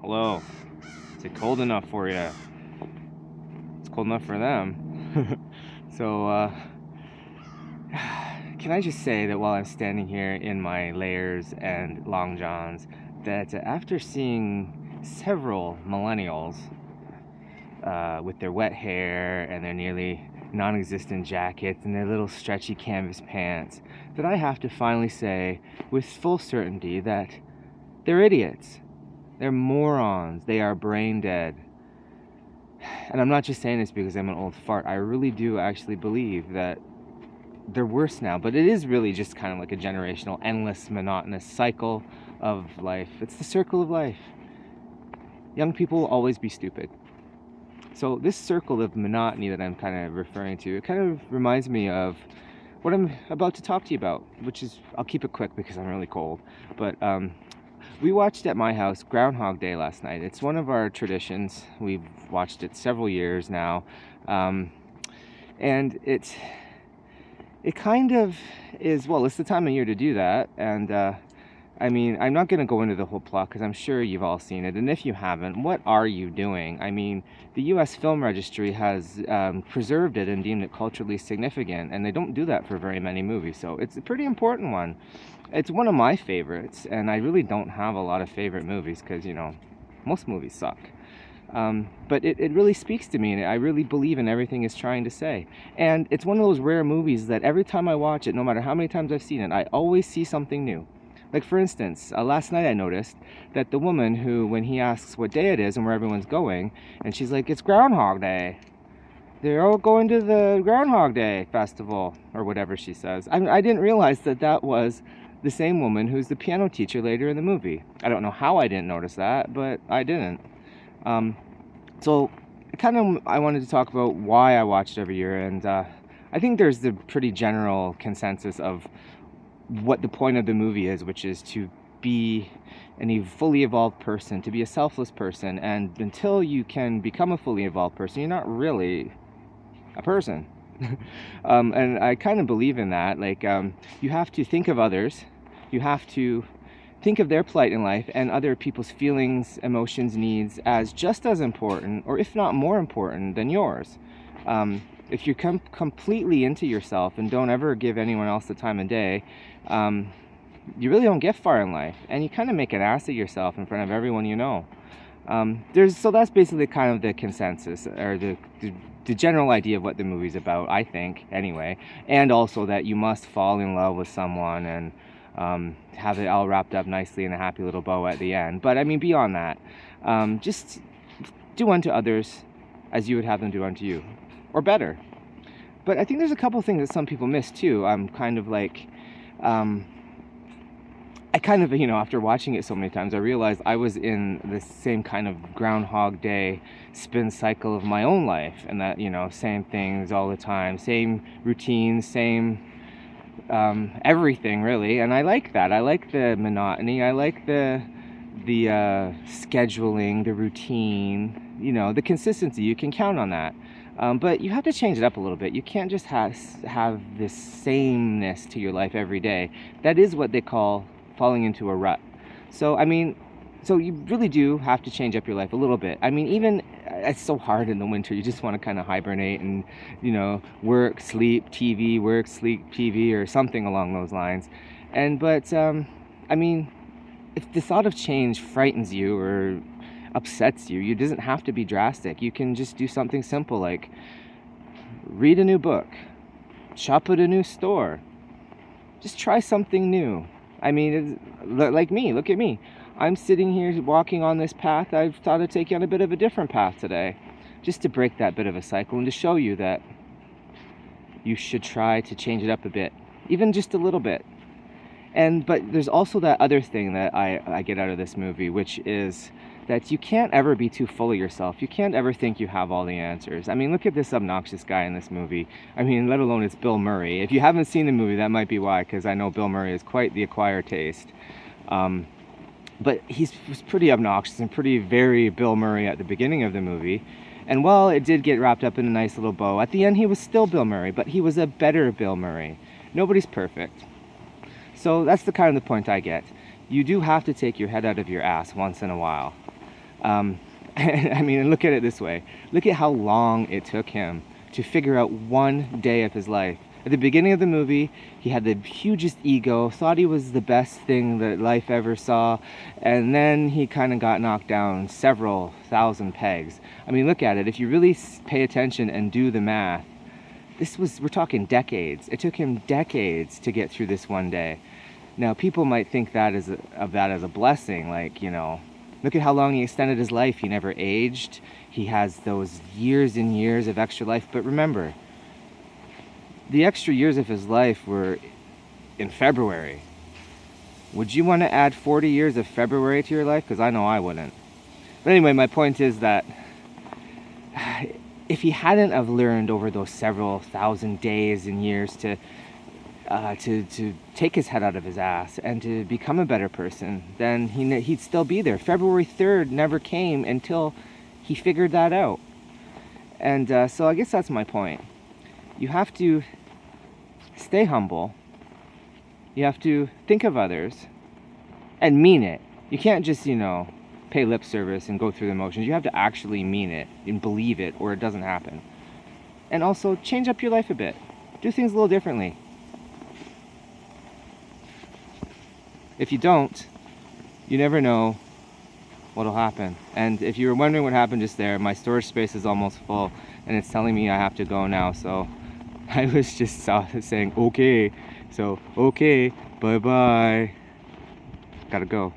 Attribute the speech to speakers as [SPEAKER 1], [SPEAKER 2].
[SPEAKER 1] Hello. Is it cold enough for you? It's cold enough for them. So, can I just say that while I'm standing here in my layers and long johns, that after seeing several millennials with their wet hair and their nearly non-existent jackets and their little stretchy canvas pants, that I have to finally say with full certainty that they're idiots. They're morons. They are brain dead. And I'm not just saying this because I'm an old fart. I really do actually believe that they're worse now. But it is really just kind of like a generational, endless, monotonous cycle of life. It's the circle of life. Young people will always be stupid. So this circle of monotony that I'm kind of referring to, it kind of reminds me of what I'm about to talk to you about, which is, I'll keep it quick because I'm really cold. But we watched at my house Groundhog Day last night. It's one of our traditions. We've watched it several years now. And it kind of is, well, it's the time of year to do that. And I mean, I'm not going to go into the whole plot because I'm sure you've all seen it. And if you haven't, what are you doing? I mean, the U.S. Film Registry has preserved it and deemed it culturally significant. And they don't do that for very many movies. So it's a pretty important one. It's one of my favorites. And I really don't have a lot of favorite movies because, you know, most movies suck. But it really speaks to me, and I really believe in everything it's trying to say. And it's one of those rare movies that every time I watch it, no matter how many times I've seen it, I always see something new. Like, for instance, last night I noticed that the woman who, when he asks what day it is and where everyone's going, and she's like, it's Groundhog Day. They're all going to the Groundhog Day festival, or whatever she says. I didn't realize that that was the same woman who's the piano teacher later in the movie. I don't know how I didn't notice that, but I didn't. So I wanted to talk about why I watch it every year, and I think there's the pretty general consensus of what the point of the movie is, which is to be a fully evolved person, to be a selfless person, and until you can become a fully evolved person, you're not really a person. And I kind of believe in that. Like, you have to think of others, you have to think of their plight in life and other people's feelings, emotions, needs as just as important, or if not more important than yours. If you come completely into yourself and don't ever give anyone else the time of day, you really don't get far in life, and you kind of make an ass of yourself in front of everyone you know. So that's basically kind of the consensus, or the general idea of what the movie's about, I think, anyway. And also that you must fall in love with someone and have it all wrapped up nicely in a happy little bow at the end. But I mean, beyond that, just do unto others as you would have them do unto you, or better. But I think there's a couple things that some people miss too. I'm kind of like, you know, after watching it so many times, I realized I was in the same kind of Groundhog Day spin cycle of my own life, and that, you know, same things all the time, same routines, same everything really. And I like that. I like the monotony. I like the scheduling, the routine, you know, the consistency. You can count on that. But you have to change it up a little bit. You can't just have this sameness to your life every day. That is what they call falling into a rut. So, I mean, so you really do have to change up your life a little bit. I mean, even, it's so hard in the winter. You just want to kind of hibernate and, you know, work, sleep, TV, work, sleep, TV, or something along those lines. But, I mean, if the thought of change frightens you or upsets you, it doesn't have to be drastic. You can just do something simple like read a new book, shop at a new store, just try something new. I mean, like me, look at me. I'm sitting here walking on this path. I've thought of taking on a bit of a different path today, just to break that bit of a cycle and to show you that you should try to change it up a bit, even just a little bit. But there's also that other thing that I get out of this movie, which is that you can't ever be too full of yourself. You can't ever think you have all the answers. I mean, look at this obnoxious guy in this movie. I mean, let alone it's Bill Murray. If you haven't seen the movie, that might be why, because I know Bill Murray is quite the acquired taste. But he was pretty obnoxious and very Bill Murray at the beginning of the movie. And while it did get wrapped up in a nice little bow, at the end he was still Bill Murray, but he was a better Bill Murray. Nobody's perfect. So that's the kind of the point I get. You do have to take your head out of your ass once in a while. I mean, and look at it this way. Look at how long it took him to figure out one day of his life. At the beginning of the movie, he had the hugest ego, thought he was the best thing that life ever saw, and then he kind of got knocked down several thousand pegs. I mean, look at it. If you really pay attention and do the math, we're talking decades. It took him decades to get through this one day. Now, people might think of that as a blessing, like, you know, look at how long he extended his life. He never aged. He has those years and years of extra life. But remember, the extra years of his life were in February. Would you want to add 40 years of February to your life? Because I know I wouldn't. But anyway, my point is that if he hadn't have learned over those several thousand days and years to take his head out of his ass and to become a better person, then he'd still be there. February 3rd never came until he figured that out. And so I guess that's my point. You have to stay humble. You have to think of others and mean it. You can't just, you know, pay lip service and go through the motions. You have to actually mean it and believe it, or it doesn't happen. And also change up your life a bit. Do things a little differently. If you don't, you never know what'll happen. And if you were wondering what happened just there, my storage space is almost full and it's telling me I have to go now. So I was just saying, okay. So, okay, bye-bye. Gotta go.